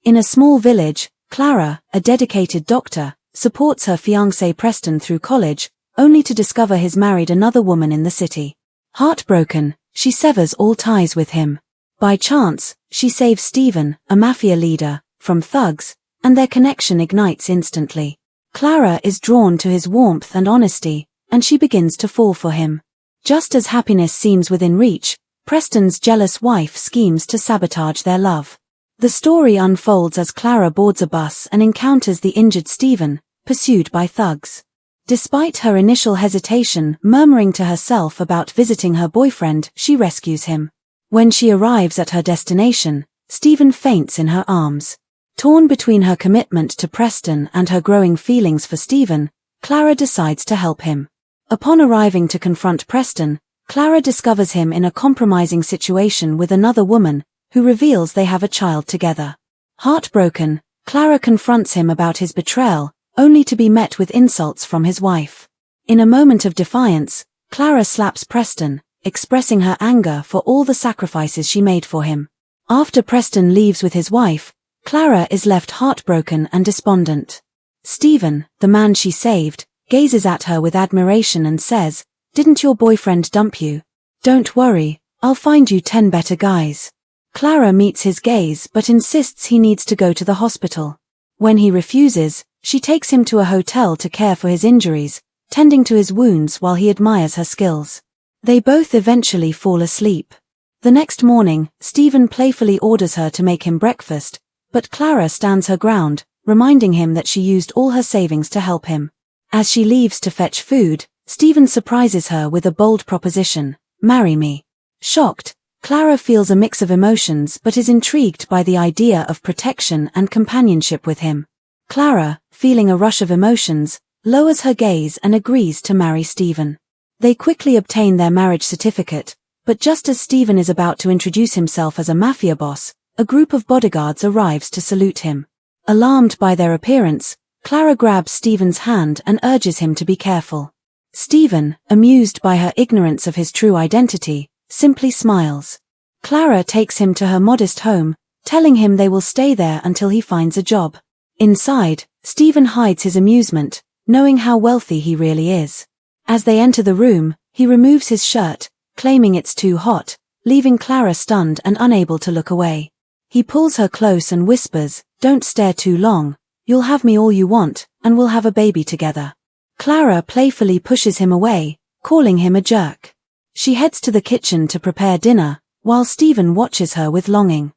In a small village, Clara, a dedicated doctor, supports her fiancé Preston through college, only to discover he's married another woman in the city. Heartbroken, she severs all ties with him. By chance, she saves Stephen, a mafia leader, from thugs, and their connection ignites instantly. Clara is drawn to his warmth and honesty, and she begins to fall for him. Just as happiness seems within reach, Preston's jealous wife schemes to sabotage their love. The story unfolds as Clara boards a bus and encounters the injured Stephen, pursued by thugs. Despite her initial hesitation, murmuring to herself about visiting her boyfriend, she rescues him. When she arrives at her destination, Stephen faints in her arms. Torn between her commitment to Preston and her growing feelings for Stephen, Clara decides to help him. Upon arriving to confront Preston, Clara discovers him in a compromising situation with another woman, who reveals they have a child together. Heartbroken, Clara confronts him about his betrayal, only to be met with insults from his wife. In a moment of defiance, Clara slaps Preston, expressing her anger for all the sacrifices she made for him. After Preston leaves with his wife, Clara is left heartbroken and despondent. Stephen, the man she saved, gazes at her with admiration and says, "Didn't your boyfriend dump you? Don't worry, I'll find you 10 better guys." Clara meets his gaze but insists he needs to go to the hospital. When he refuses, she takes him to a hotel to care for his injuries, tending to his wounds while he admires her skills. They both eventually fall asleep. The next morning, Stephen playfully orders her to make him breakfast, but Clara stands her ground, reminding him that she used all her savings to help him. As she leaves to fetch food, Stephen surprises her with a bold proposition, "Marry me." Shocked, Clara feels a mix of emotions but is intrigued by the idea of protection and companionship with him. Clara, feeling a rush of emotions, lowers her gaze and agrees to marry Stephen. They quickly obtain their marriage certificate, but just as Stephen is about to introduce himself as a mafia boss, a group of bodyguards arrives to salute him. Alarmed by their appearance, Clara grabs Stephen's hand and urges him to be careful. Stephen, amused by her ignorance of his true identity, simply smiles. Clara takes him to her modest home, telling him they will stay there until he finds a job. Inside, Stephen hides his amusement, knowing how wealthy he really is. As they enter the room, he removes his shirt, claiming it's too hot, leaving Clara stunned and unable to look away. He pulls her close and whispers, "Don't stare too long, you'll have me all you want, and we'll have a baby together." Clara playfully pushes him away, calling him a jerk. She heads to the kitchen to prepare dinner, while Stephen watches her with longing.